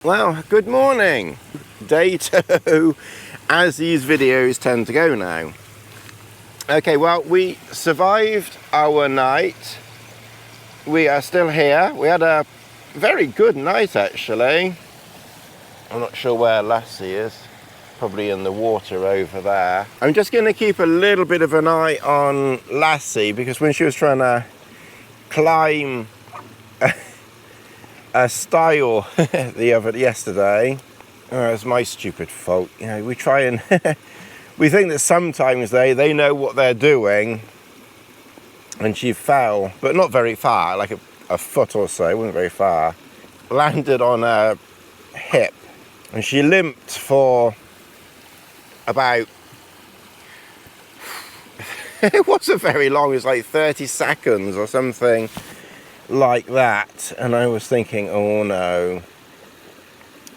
Well, good morning. Day 2, as these videos tend to go now. Okay, well, we survived our night. We are still here. We had a very good night, actually. I'm not sure where Lassie is. Probably in the water over there. I'm just going to keep a little bit of an eye on Lassie, because when she was trying to climb a stile yesterday, it's my stupid fault. You know, we try and we think that sometimes they know what they're doing, and she fell, but not very far, like a foot or so. It wasn't very far. Landed on her hip, and she limped for about it wasn't very long. It was like 30 seconds or something like that, and I was thinking, oh no.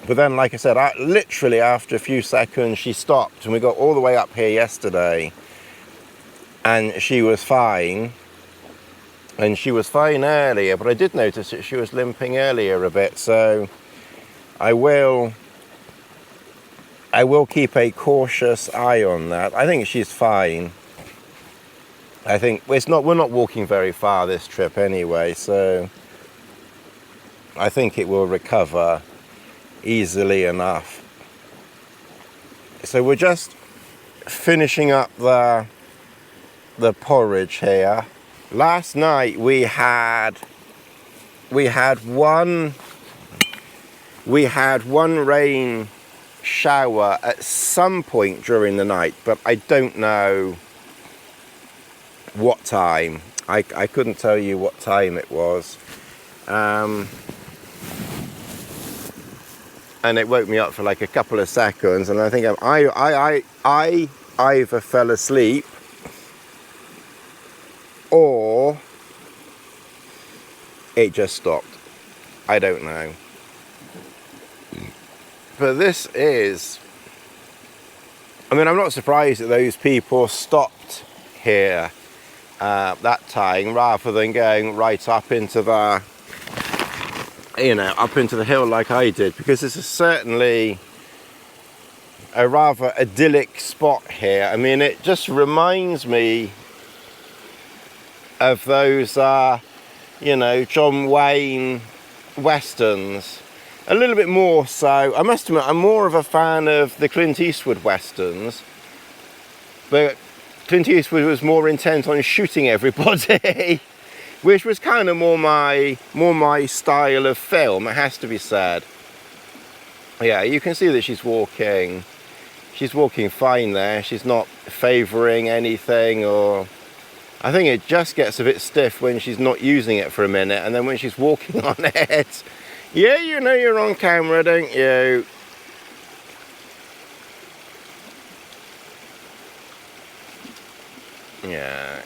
But then, like I said, literally after a few seconds she stopped, and we got all the way up here yesterday and she was fine, and she was fine earlier, but I did notice that she was limping earlier a bit, so I will keep a cautious eye on that. I think she's fine. I think we're not walking very far this trip anyway, so I think it will recover easily enough. So we're just finishing up the porridge here. Last night we had one rain shower at some point during the night, but I don't know what time. I couldn't tell you what time it was, and it woke me up for like a couple of seconds, and I think I either fell asleep or it just stopped. I don't know. But this is, I mean, I'm not surprised that those people stopped here that time, rather than going right up into the, up into the hill like I did, because this is certainly a rather idyllic spot here. I mean, it just reminds me of those, John Wayne westerns. A little bit more so. I must admit, I'm more of a fan of the Clint Eastwood westerns, but Clint Eastwood was more intent on shooting everybody, which was kind of more my style of film, it has to be said. Yeah, you can see that she's walking fine there. She's not favouring anything, or I think it just gets a bit stiff when she's not using it for a minute, and then when she's walking on it, yeah, you know you're on camera, don't you? Yeah.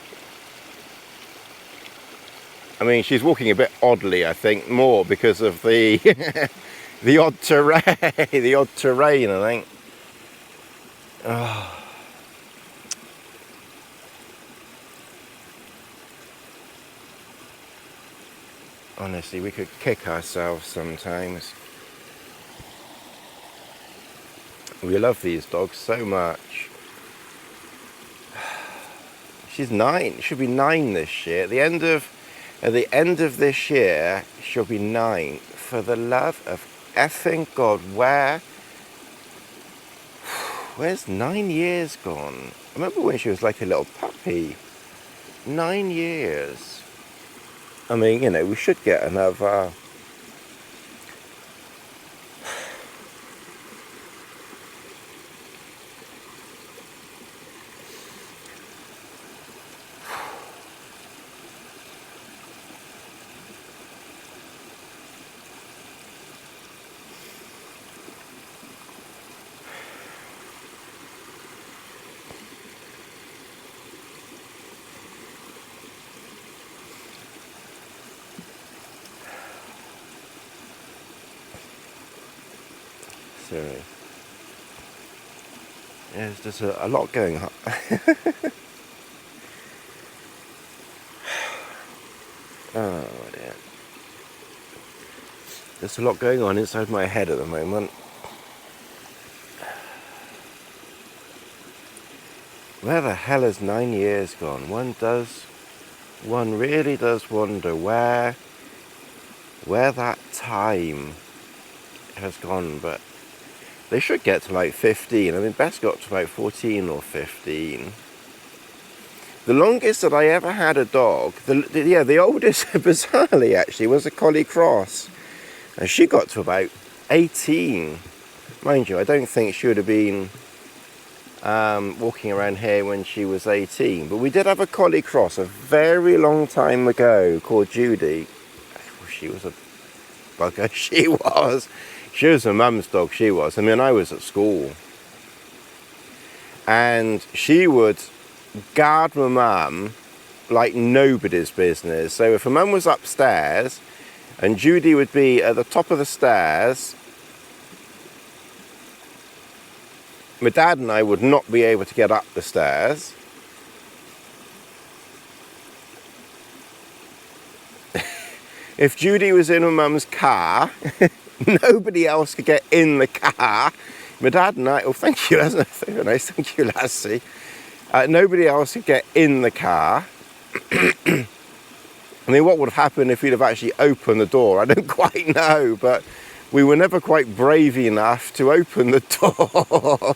I mean, she's walking a bit oddly, I think, more because of the the odd terrain, I think. Oh. Honestly, we could kick ourselves sometimes. We love these dogs so much. She's 9. She'll be 9 this year. At the end of this year, she'll be 9. For the love of effing God, where's 9 years gone? I remember when she was like a little puppy. 9 years. I mean, we should get another. Sorry. There's just a lot going on. Oh dear. There's a lot going on inside my head at the moment. Where the hell has 9 years gone? One really does wonder where that time has gone, but they should get to like 15. I mean, Bess got to about 14 or 15. The longest that I ever had a dog, the oldest, bizarrely actually, was a Collie Cross. And she got to about 18. Mind you, I don't think she would have been walking around here when she was 18. But we did have a Collie Cross a very long time ago called Judy. She was a bugger, she was. She was a mum's dog, she was. I mean, I was at school. And she would guard my mum like nobody's business. So if her mum was upstairs and Judy would be at the top of the stairs, my dad and I would not be able to get up the stairs. If Judy was in her mum's car, nobody else could get in the car. My dad and I, oh thank you, that's very nice, thank you Lassie. Nobody else could get in the car. I mean, what would have happened if we'd have actually opened the door? I don't quite know, but we were never quite brave enough to open the door.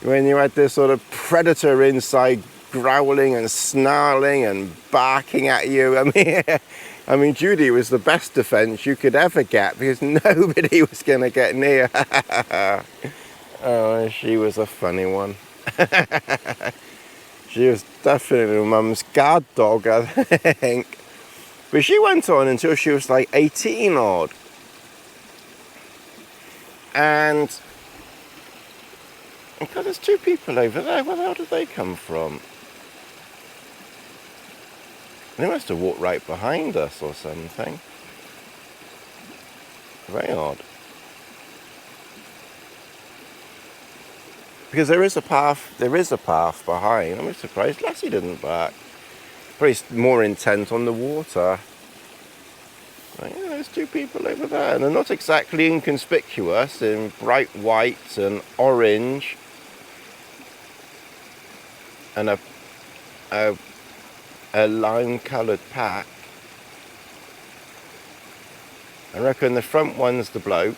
When you had this sort of predator inside growling and snarling and barking at you. I mean, Judy was the best defense you could ever get because nobody was going to get near her. Oh, she was a funny one. She was definitely mum's guard dog, I think. But she went on until she was like 18 odd. And God, there's two people over there. Where the hell did they come from? They must have walked right behind us or something. Very odd. Because there is a path behind. I'm surprised Lassie didn't bark. Probably more intent on the water. But yeah, there's two people over there, and they're not exactly inconspicuous in bright white and orange, and a lime-coloured pack. I reckon the front one's the bloke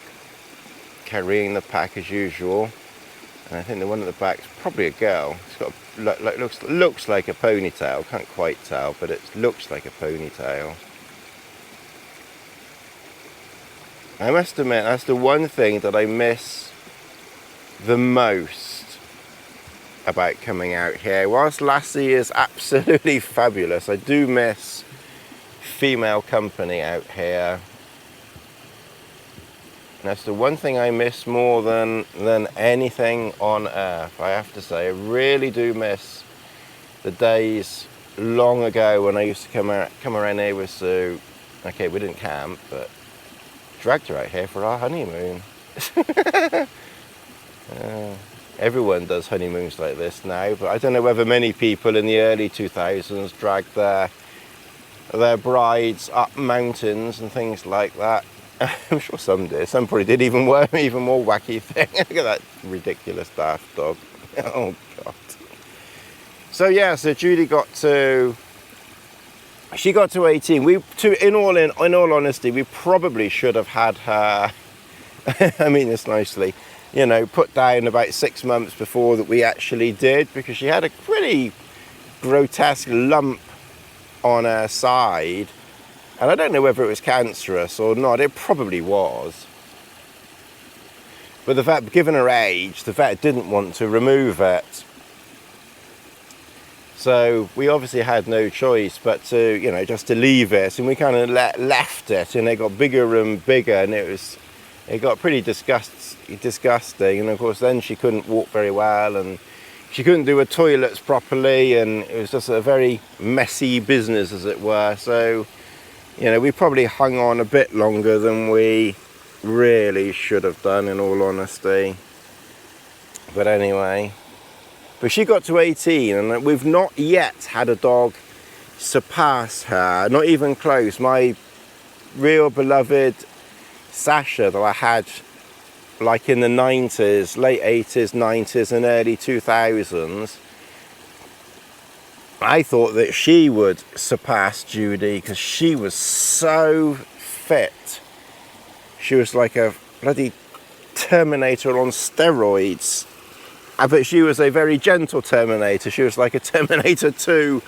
carrying the pack as usual. And I think the one at the back's probably a girl. It's got looks like a ponytail. Can't quite tell, but it looks like a ponytail. I must admit, that's the one thing that I miss the most about coming out here. Whilst Lassie is absolutely fabulous, I do miss female company out here. That's the one thing I miss more than anything on earth, I have to say. I really do miss the days long ago when I used to come around here with Sue. Okay, we didn't camp, but dragged her out here for our honeymoon. Everyone does honeymoons like this now, but I don't know whether many people in the early 2000s dragged their brides up mountains and things like that. I'm sure some did. Some probably did even more wacky thing. Look at that ridiculous daft dog. Oh God. So yeah, so Judy got to 18. In all honesty, we probably should have had her. I mean this nicely. You know, put down about 6 months before that we actually did, because she had a pretty grotesque lump on her side. And I don't know whether it was cancerous or not. It probably was. But the vet, given her age, the vet didn't want to remove it. So we obviously had no choice but to, you know, just to leave it. And we kind of left it, and it got bigger and bigger, and it got pretty disgusting. And of course then she couldn't walk very well, and she couldn't do her toilets properly, and it was just a very messy business, as it were. So, you know, we probably hung on a bit longer than we really should have done, in all honesty. But anyway, but she got to 18, and we've not yet had a dog surpass her, not even close. My real beloved Sasha that I had like in the 90s, late 80s, 90s and early 2000s, I thought that she would surpass Judy because she was so fit. She was like a bloody Terminator on steroids. But she was a very gentle Terminator. She was like a Terminator 2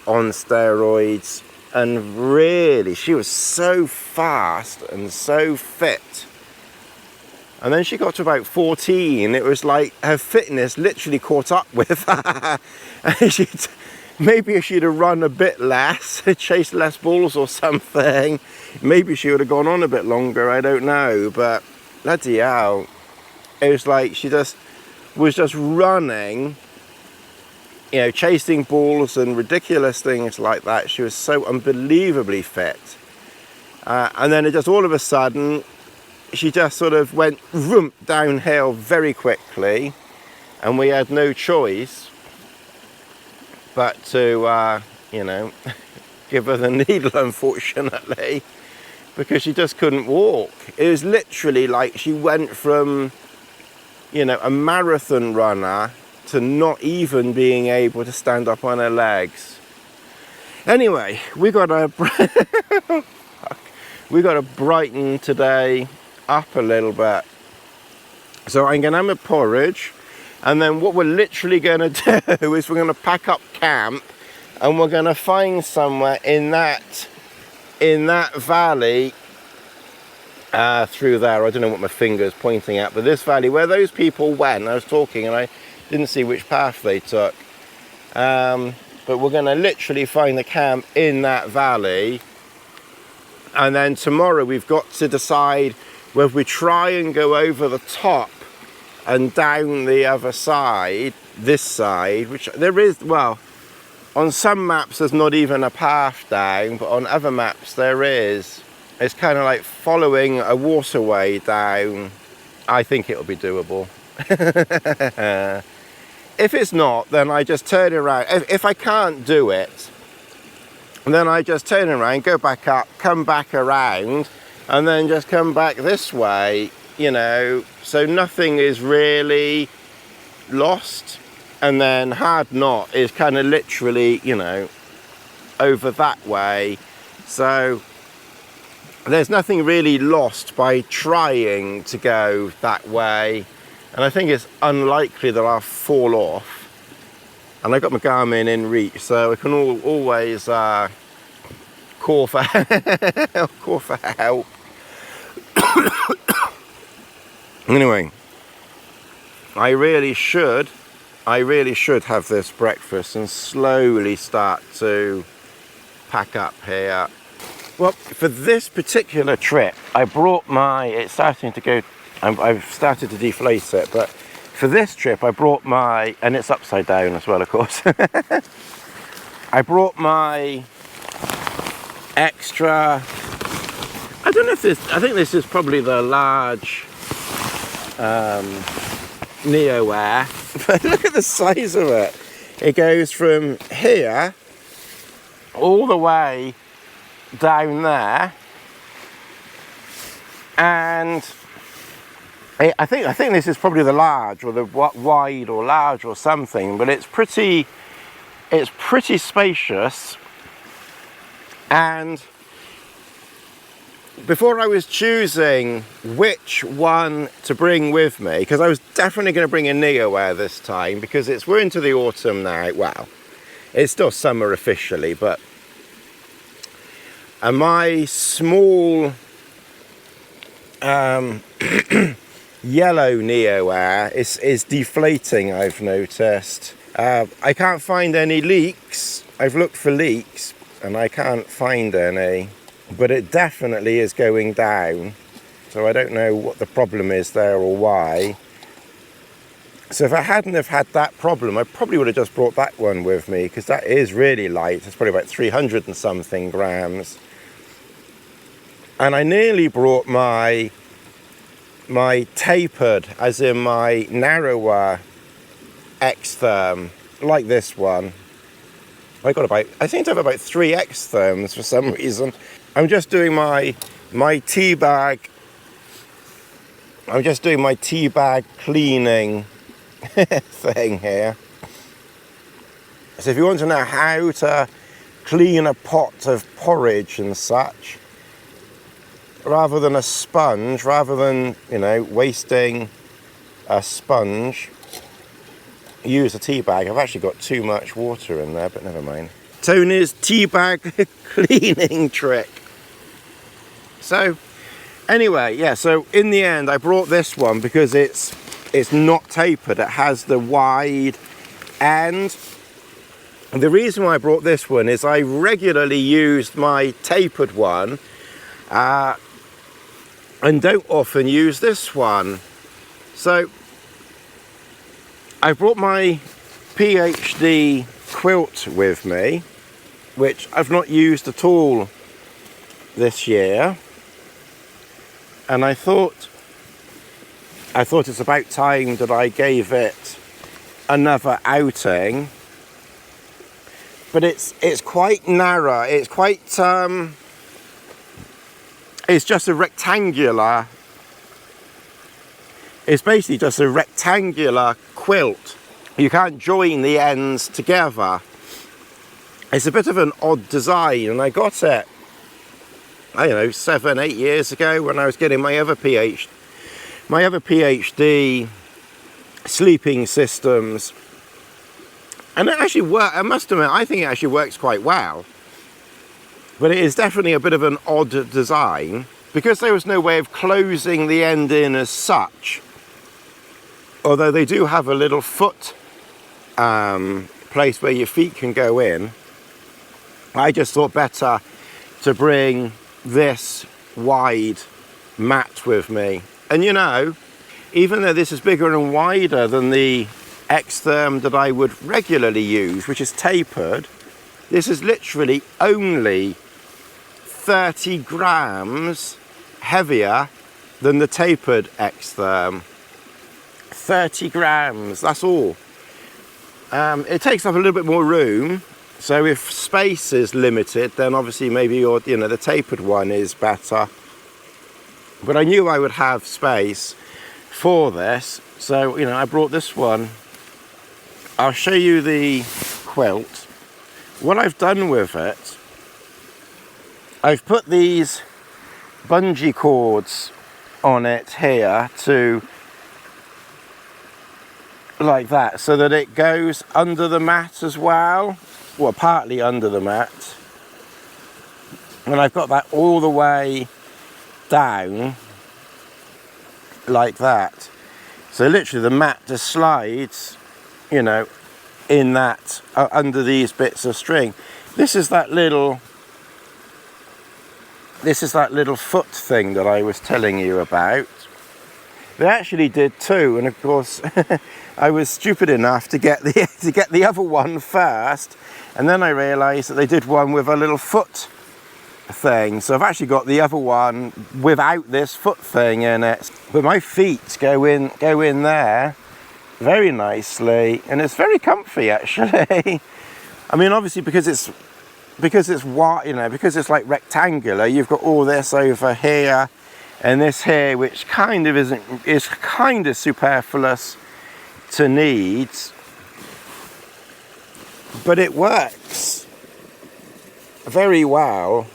on steroids. And really, she was so fast and so fit. And then she got to about 14. It was like her fitness literally caught up with her. And maybe if she'd have run a bit less, chased less balls or something, maybe she would have gone on a bit longer, I don't know. But bloody hell, it was like she just was just running, you know, chasing balls and ridiculous things like that. She was so unbelievably fit. And then it just all of a sudden, she just sort of went vroom, downhill very quickly, and we had no choice but to, you know, give her the needle, unfortunately, because she just couldn't walk. It was literally like she went from, you know, a marathon runner to not even being able to stand up on her legs. Anyway, we got to brighten today up a little bit. So I'm going to have a porridge, and then what we're literally going to do is we're going to pack up camp, and we're going to find somewhere in that valley through there. I don't know what my finger's pointing at, but this valley where those people went. I was talking and I didn't see which path they took, but we're going to literally find the camp in that valley, and then tomorrow we've got to decide whether we try and go over the top and down the other side, this side, which there is, well, on some maps there's not even a path down, but on other maps there is. It's kind of like following a waterway down. I think it'll be doable. If it's not, then I just turn around. If I can't do it, then I just turn around, go back up, come back around, and then just come back this way, you know, so nothing is really lost. And then Hard Knot is kind of literally, you know, over that way, so there's nothing really lost by trying to go that way. And I think it's unlikely that I'll fall off, and I got my Garmin in reach, so I can always call for help. Anyway, I really should have this breakfast and slowly start to pack up here. Well, for this particular trip, I brought my, it's starting to go, I've started to deflate it, but for this trip I brought my, and it's upside down as well, of course. I brought my extra, I don't know if this, I think this is probably the large Neo Air, but look at the size of it. It goes from here all the way down there, and I think this is probably the large, or the wide or large or something, but it's pretty spacious. And before I was choosing which one to bring with me, because I was definitely going to bring a Neo Air this time, because we're into the autumn now. Well, it's still summer officially, but my small yellow Neo Air is deflating, I've noticed. I can't find any leaks. I've looked for leaks and I can't find any, but it definitely is going down. So I don't know what the problem is there or why. So if I hadn't have had that problem, I probably would have just brought that one with me, because that is really light. It's probably about 300 and something grams. And I nearly brought my tapered, as in my narrower Xtherm, like this one. I seem to have about 3 Xtherms for some reason. I'm just doing my tea bag I'm just doing my tea bag cleaning thing here. So if you want to know how to clean a pot of porridge and such, rather than a sponge, rather than, you know, wasting a sponge, use a tea bag. I've actually got too much water in there, but never mind. Tony's tea bag cleaning trick. So anyway, yeah, so in the end I brought this one because it's not tapered. It has the wide end. And the reason why I brought this one is I regularly used my tapered one and don't often use this one. So I brought my PHD quilt with me, which I've not used at all this year. And I thought it's about time that I gave it another outing. But it's quite narrow. It's quite it's just a rectangular. It's basically just a rectangular quilt. You can't join the ends together. It's a bit of an odd design, and I got it, I don't know, 7-8 years ago when I was getting my other PhD sleeping systems. And it actually worked. I must admit, I think it actually works quite well. But it is definitely a bit of an odd design, because there was no way of closing the end in as such. Although they do have a little foot place where your feet can go in. I just thought better to bring this wide mat with me. And you know, even though this is bigger and wider than the Xtherm that I would regularly use, which is tapered, this is literally only 30 grams heavier than the tapered Xtherm. 30 grams, that's all. It takes up a little bit more room, so if space is limited, then obviously maybe the tapered one is better. But I knew I would have space for this, so I brought this one. I'll show you the quilt. What I've done with it, I've put these bungee cords on it here to, like that, so that it goes under the mat as well, partly under the mat. And I've got that all the way down like that. So literally the mat just slides, in that, under these bits of string. This is that little foot thing that I was telling you about. They actually did two, and of course I was stupid enough to get the other one first, and then I realized that they did one with a little foot thing. So I've actually got the other one without this foot thing in it. But my feet go in there very nicely, and it's very comfy actually. I mean, obviously because it's wide, because it's like rectangular, you've got all this over here and this here, which kind of is kind of superfluous to needs, but it works very well.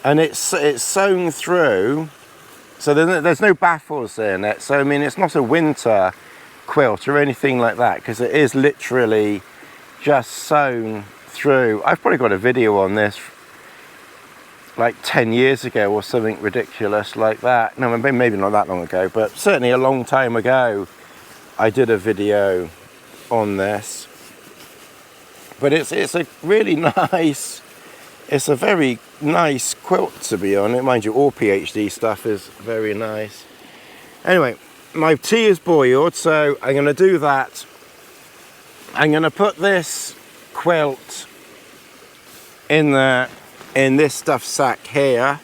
And it's sewn through, so there's no baffles in it. So I mean, it's not a winter quilt or anything like that, because it is literally just sewn through. I've probably got a video on this like 10 years ago or something ridiculous like that. No, maybe not that long ago, but certainly a long time ago I did a video on this. But it's a really nice, it's a very nice quilt to be on it. Mind you, all PhD stuff is very nice. Anyway, my tea is boiled, so I'm going to do that. I'm going to put this quilt in this stuff sack here.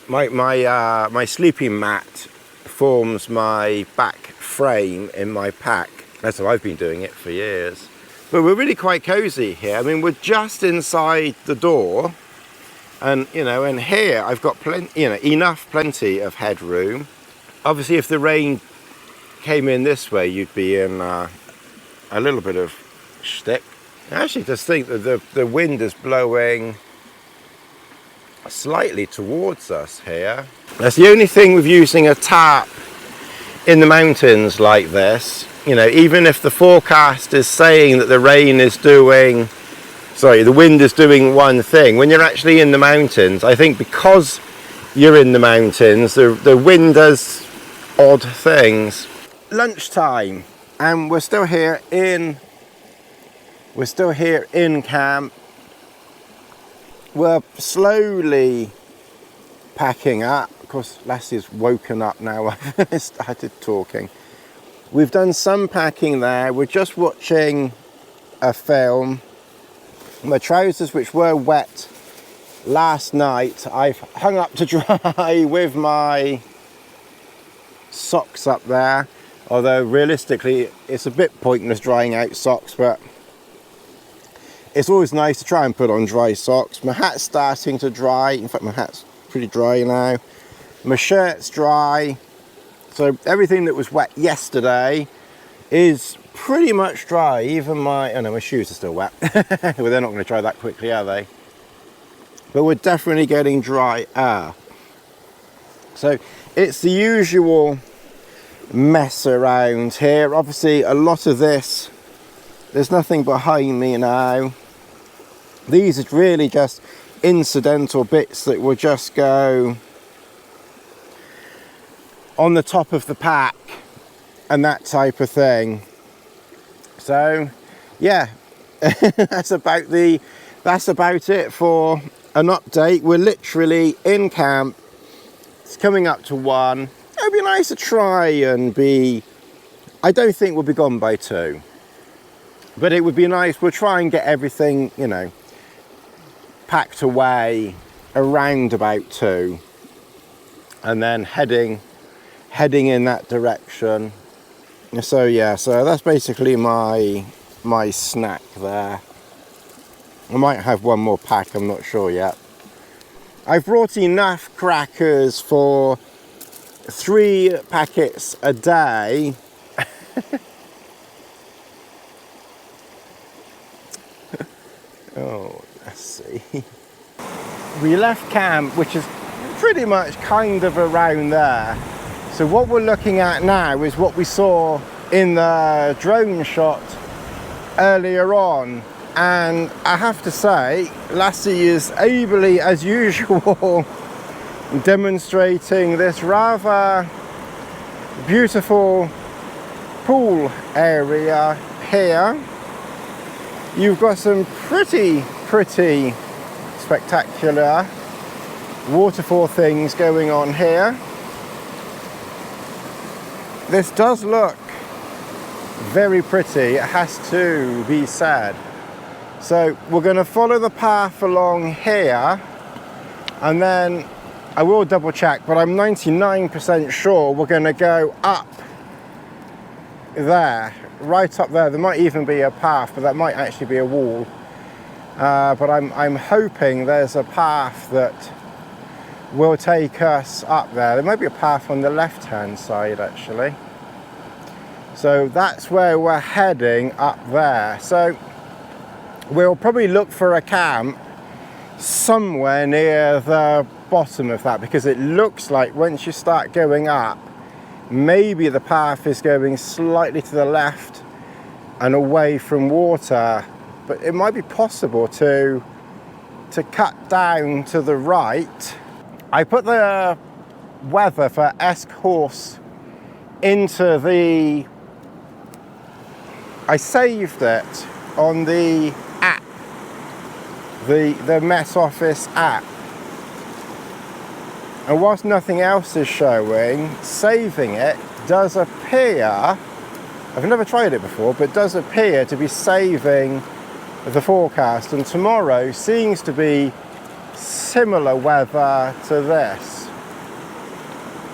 My sleeping mat forms my back frame in my pack. That's how I've been doing it for years. But we're really quite cozy here. I mean, we're just inside the door, And you know, and here I've got plenty of headroom. Obviously if the rain came in this way, you'd be in a little bit of shtick. I actually just think that the wind is blowing slightly towards us here. That's the only thing with using a tarp in the mountains like this. You know, even if the forecast is saying that the wind is doing one thing, when you're actually in the mountains, I think because you're in the mountains, the wind does odd things. Lunchtime, and we're still here in camp. We're slowly packing up. Of course, Lassie's woken up now. I started talking. We've done some packing there. We're just watching a film. My trousers, which were wet last night, I've hung up to dry with my socks up there. Although realistically, it's a bit pointless drying out socks, but it's always nice to try and put on dry socks. My hat's starting to dry. In fact, my hat's pretty dry now. My shirt's dry. So everything that was wet yesterday is pretty much dry. Even my shoes are still wet. Well, they're not going to dry that quickly, are they? But we're definitely getting drier. So it's the usual mess around here. Obviously, a lot of this, there's nothing behind me now. These are really just incidental bits that will just go on the top of the pack and that type of thing. So yeah, that's about it for an update. We're literally in camp. It's coming up to 1. It would be nice to try and be, I don't think we'll be gone by 2, but it would be nice. We'll try and get everything, you know, packed away around about 2, and then heading in that direction. So yeah, so that's basically my snack there. I might have one more pack, I'm not sure yet. I've brought enough crackers for 3 packets a day. Oh, let's see. We left camp, which is pretty much kind of around there. So what we're looking at now is what we saw in the drone shot earlier on. And I have to say, Lassie is ably, as usual, demonstrating this rather beautiful pool area here. You've got some pretty spectacular waterfall things going on here. This does look very pretty, it has to be said. So we're going to follow the path along here, and then I will double check, but I'm 99% sure we're going to go up there, right up there. There might even be a path, but that might actually be a wall. But I'm hoping there's a path that will take us up there. There might be a path on the left-hand side, actually. So that's where we're heading, up there. So we'll probably look for a camp somewhere near the bottom of that, because it looks like once you start going up, maybe the path is going slightly to the left and away from water, but it might be possible to cut down to the right. I put the weather for S-Course into the, I saved it on the app, the Met Office app. And whilst nothing else is showing, saving it does appear, I've never tried it before, but does appear to be saving the forecast. And tomorrow seems to be similar weather to this.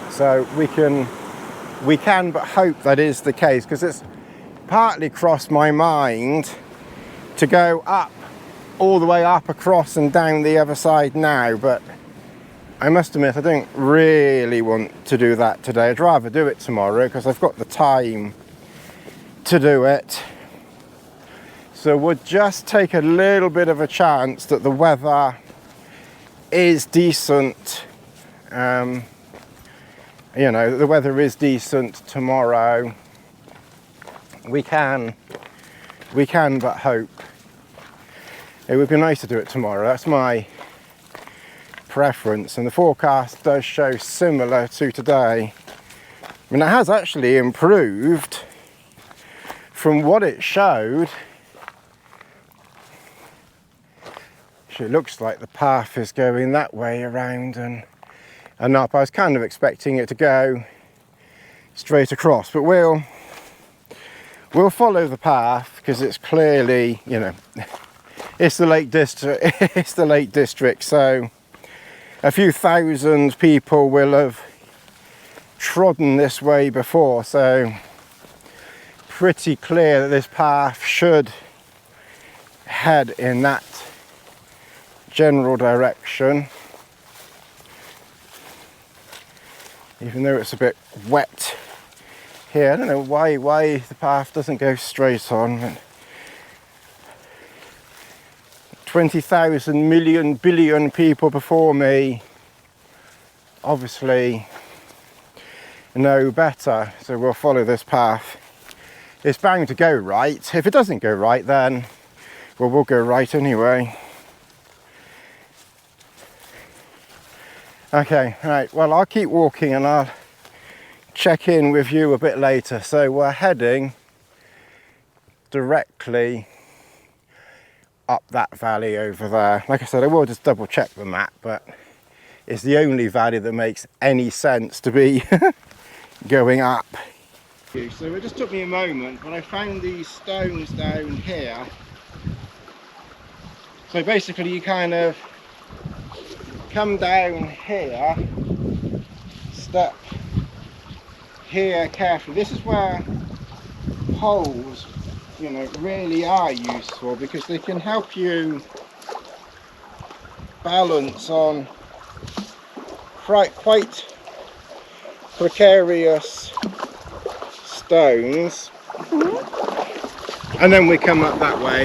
So we can but hope that is the case, because it's partly crossed my mind to go up all the way up, across and down the other side now, but I must admit I don't really want to do that today. I'd rather do it tomorrow because I've got the time to do it. So we'll just take a little bit of a chance that the weather is decent. You know, the weather is decent tomorrow. We can but hope. It would be nice to do it tomorrow. That's my preference, and the forecast does show similar to today. I mean, it has actually improved from what it showed. It looks like the path is going that way around and up. I was kind of expecting it to go straight across, but we'll follow the path because it's clearly, you know, it's the Lake District. It's the Lake District, so a few thousand people will have trodden this way before, so pretty clear that this path should head in that general direction, even though it's a bit wet here. I don't know why the path doesn't go straight on. 20,000 million billion people before me obviously know better, so we'll follow this path. It's bound to go right. If it doesn't go right, then well, we'll go right anyway. Okay, right, well, I'll keep walking and I'll check in with you a bit later. So we're heading directly up that valley over there. Like I said, I will just double check the map, but it's the only valley that makes any sense to be going up. So it just took me a moment, but I found these stones down here. So basically you kind of come down here, step here carefully. This is where poles, you know, really are useful because they can help you balance on quite precarious stones. And then we come up that way.